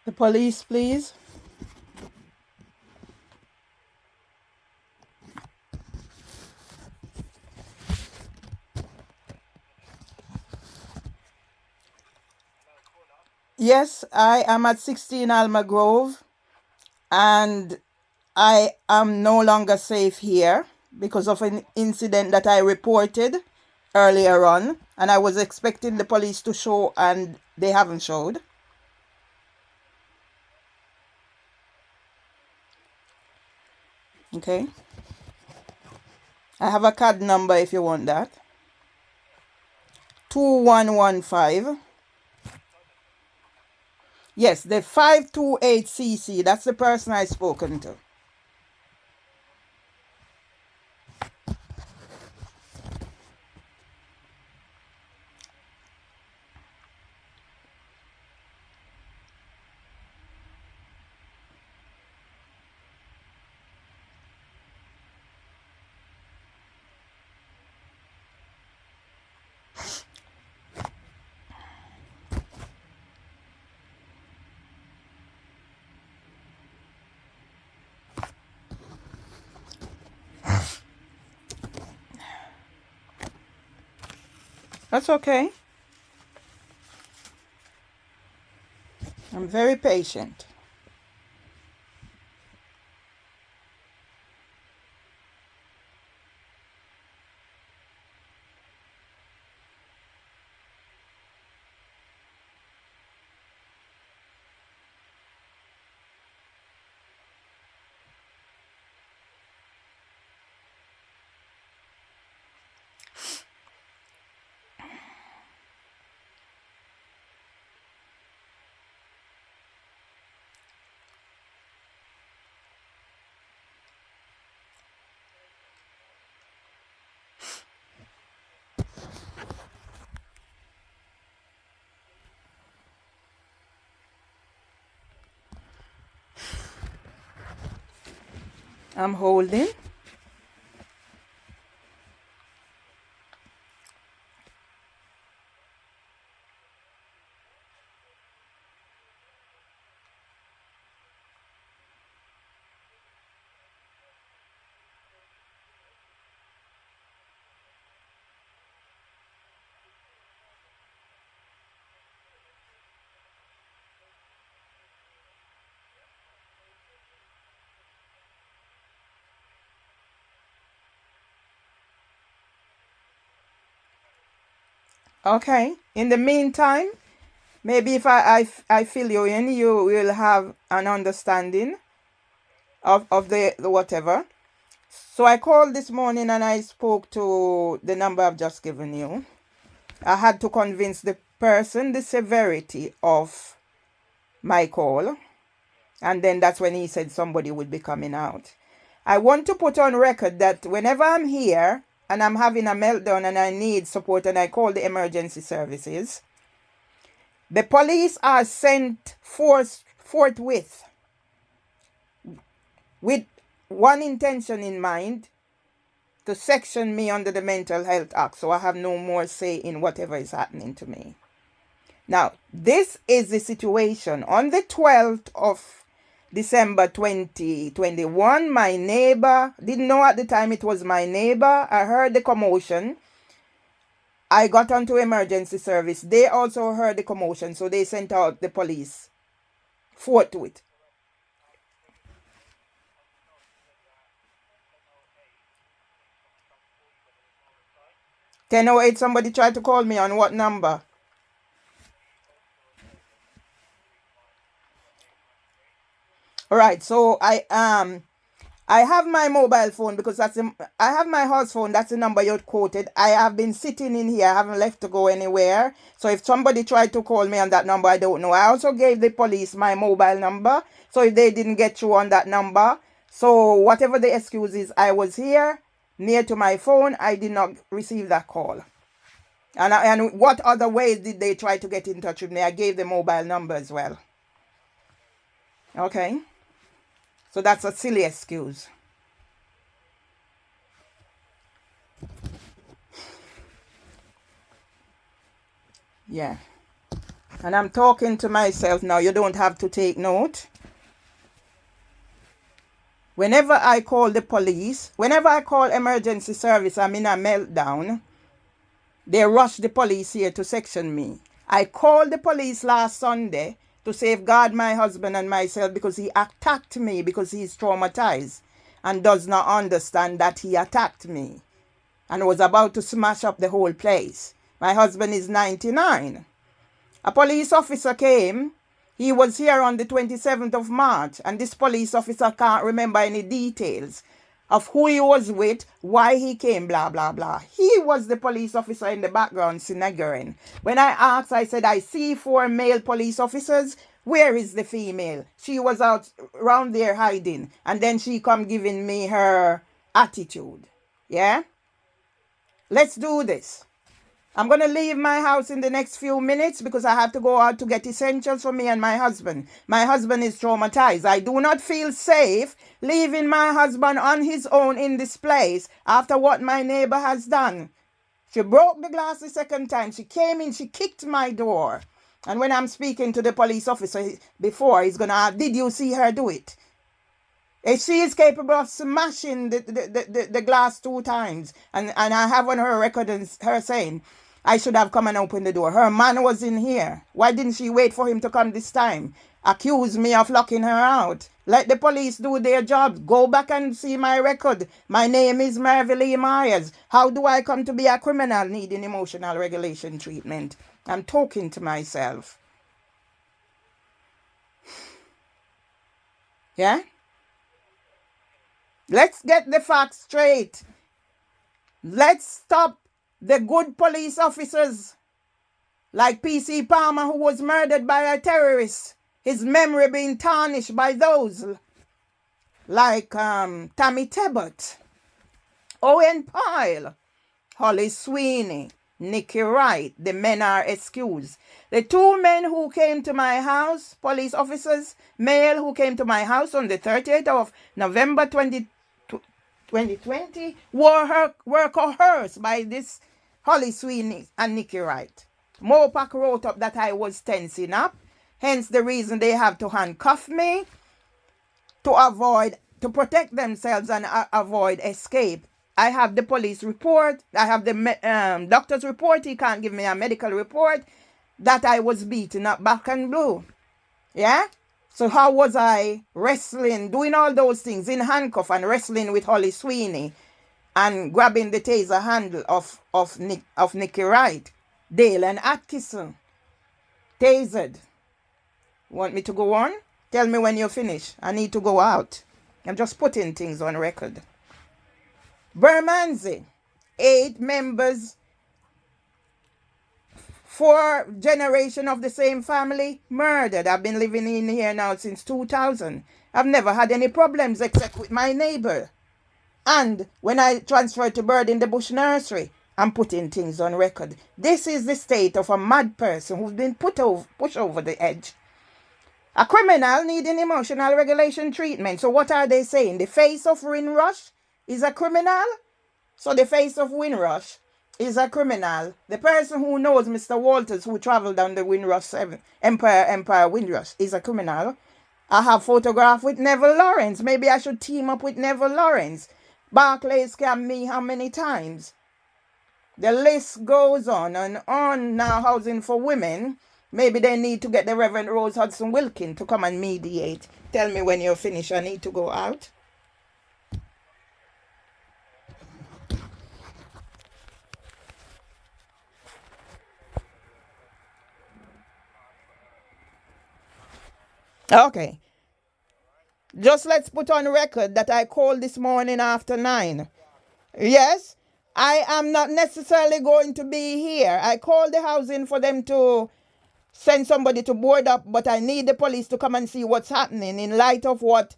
The police, please. Yes, I am at 16 Alma Grove, and I am no longer safe here because of an incident that I reported earlier on, and I was expecting the police to show, and they haven't showed. Okay. I have a card number if you want that. 2115. Yes, the 528cc. That's the person I spoken to. That's okay. I'm very patient. I'm holding. Okay. In the meantime, maybe if I fill you in, you will have an understanding of the whatever. So I called this morning and I spoke to the number I've just given you. I had to convince the person the severity of my call. And then that's when he said somebody would be coming out. I want to put on record that whenever I'm here and I'm having a meltdown and I need support and I call the emergency services, the police are sent forthwith with one intention in mind, to section me under the Mental Health Act, so I have no more say in whatever is happening to me. Now, this is the situation. On the 12th of December 2021, my neighbor, didn't know at the time it was my neighbor. I heard the commotion. I got onto emergency service. They also heard the commotion, so they sent out the police forthwith. 10:08, somebody tried to call me on what number? All right, so I have my mobile phone because I have my house phone. That's the number you quoted. I have been sitting in here. I haven't left to go anywhere. So if somebody tried to call me on that number, I don't know. I also gave the police my mobile number. So if they didn't get through on that number, so whatever the excuse is, I was here near to my phone. I did not receive that call. And what other ways did they try to get in touch with me? I gave the mobile number as well. Okay. So that's a silly excuse. Yeah. And I'm talking to myself now. You don't have to take note. Whenever I call the police, whenever I call emergency service, I'm in a meltdown. They rush the police here to section me. I called the police last Sunday to safeguard my husband and myself because he attacked me because he's traumatized and does not understand that he attacked me and was about to smash up the whole place. My husband is 99. A police officer came. He was here on the 27th of March, and this police officer can't remember any details of who he was with, why he came, blah, blah, blah. He was the police officer in the background, sniggering. When I asked, I said, I see 4 male police officers. Where is the female? She was out around there hiding, and then she come giving me her attitude. Yeah? Let's do this. I'm going to leave my house in the next few minutes because I have to go out to get essentials for me and my husband. My husband is traumatized. I do not feel safe leaving my husband on his own in this place after what my neighbor has done. She broke the glass the second time. She came in, she kicked my door. And when I'm speaking to the police officer before, he's going to ask, did you see her do it? If she is capable of smashing the glass 2 times, and I have on her record her saying, I should have come and opened the door. Her man was in here. Why didn't she wait for him to come this time? Accuse me of locking her out. Let the police do their job. Go back and see my record. My name is Mervelee Myers. How do I come to be a criminal needing emotional regulation treatment? I'm talking to myself. Yeah? Let's get the facts straight. Let's stop the good police officers like P.C. Palmer, who was murdered by a terrorist. His memory being tarnished by those like Tammy Tebbott, Owen Pyle, Holly Sweeney, Nikki Wright. The men are excused. The 2 men who came to my house, police officers, male, who came to my house on the 30th of November 2020, were coerced by this Holly Sweeney and Nikki Wright. Mopac wrote up that I was tensing up, hence the reason they have to handcuff me to protect themselves and avoid escape. I have the police report. I have the doctor's report. He can't give me a medical report that I was beaten up black and blue. Yeah? So how was I wrestling, doing all those things in handcuff and wrestling with Holly Sweeney and grabbing the taser handle of Nikki Wright, Dale and Atkinson, tasered. Want me to go on? Tell me when you're finished. I need to go out. I'm just putting things on record. Bermondsey, 8 members, 4 generations of the same family murdered. I've been living in here now since 2000. I've never had any problems except with my neighbor. And when I transferred to Bird in the Bush Nursery, I'm putting things on record. This is the state of a mad person who's been pushed over the edge. A criminal needing emotional regulation treatment. So what are they saying? The face of Windrush is a criminal? So the face of Windrush is a criminal. The person who knows Mr. Walters, who traveled down the Windrush 7, Empire Windrush, is a criminal. I have photograph with Neville Lawrence. Maybe I should team up with Neville Lawrence. Barclays scammed me how many times? The list goes on and on. Now housing for women. Maybe they need to get the Reverend Rose Hudson Wilkin to come and mediate. Tell me when you're finished. I need to go out. Okay. Just let's put on record that I called this morning after 9. Yes, I am not necessarily going to be here. I called the housing for them to send somebody to board up, but I need the police to come and see what's happening in light of what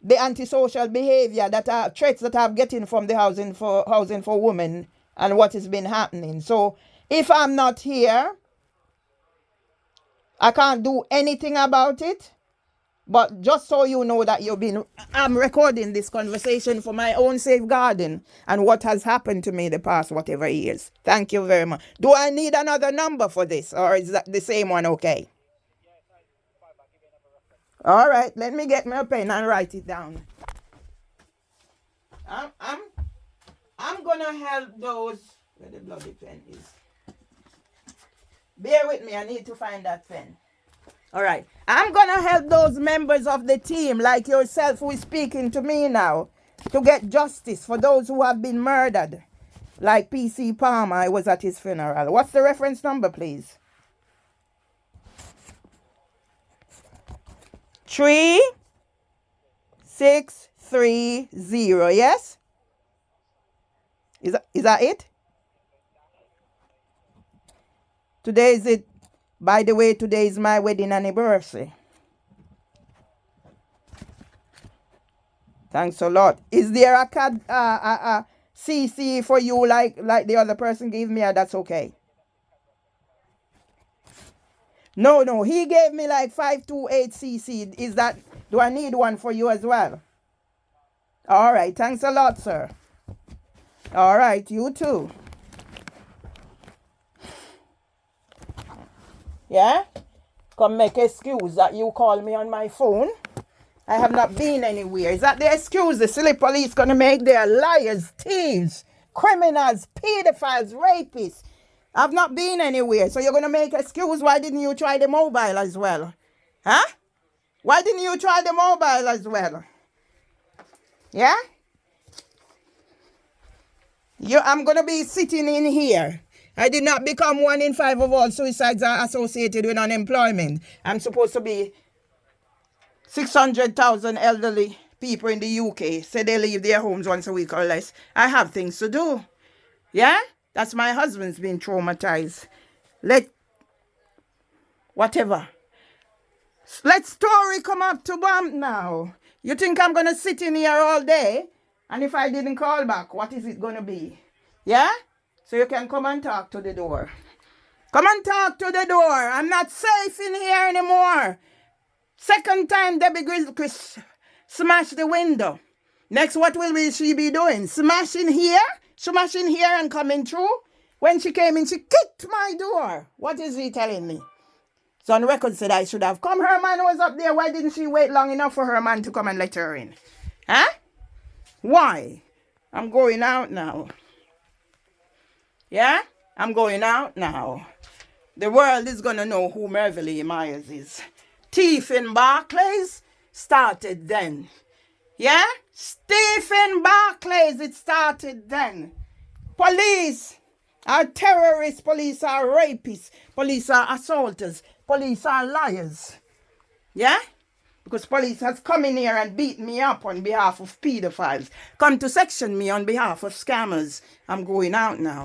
the antisocial behavior that are threats that I'm getting from the housing for women and what has been happening. So if I'm not here, I can't do anything about it. But just so you know that I'm recording this conversation for my own safeguarding and what has happened to me the past whatever years. Thank you very much. Do I need another number for this, or is that the same one okay? All right, let me get my pen and write it down. I'm gonna help those where the bloody pen is. Bear with me, I need to find that pen. All right. I'm going to help those members of the team like yourself who is speaking to me now to get justice for those who have been murdered. Like P.C. Palmer, I was at his funeral. What's the reference number, please? 3630, yes? Is that it? Today is it. By the way, today is my wedding anniversary. Thanks a lot. Is there a CC for you like the other person gave me, or that's okay? No. He gave me like 528 CC. Do I need one for you as well? All right. Thanks a lot, sir. All right. You too. Yeah? Come make excuse that you call me on my phone. I have not been anywhere. Is that the excuse the silly police gonna make? They are liars, thieves, criminals, pedophiles, rapists. I've not been anywhere. So you're gonna make excuse. Why didn't you try the mobile as well? Huh? Why didn't you try the mobile as well? Yeah? I'm gonna be sitting in here. I did not become 1 in 5 of all suicides are associated with unemployment. I'm supposed to be 600,000 elderly people in the UK say they leave their homes once a week or less. I have things to do. Yeah? That's my husband's been traumatized. Whatever. Let story come up to bump now. You think I'm going to sit in here all day? And if I didn't call back, what is it going to be? Yeah? So you can come and talk to the door. Come and talk to the door. I'm not safe in here anymore. Second time Debbie Grizzly smash the window. Next, what will she be doing? Smashing here and coming through? When she came in, she kicked my door. What is he telling me? So on record said I should have come. Her man was up there. Why didn't she wait long enough for her man to come and let her in? Huh? Why? I'm going out now. Yeah? I'm going out now. The world is going to know who Mervelee Myers is. Stephen Barclays started then. Yeah? Stephen Barclays, it started then. Police are terrorists. Police are rapists. Police are assaulters. Police are liars. Yeah? Because police has come in here and beat me up on behalf of pedophiles. Come to section me on behalf of scammers. I'm going out now.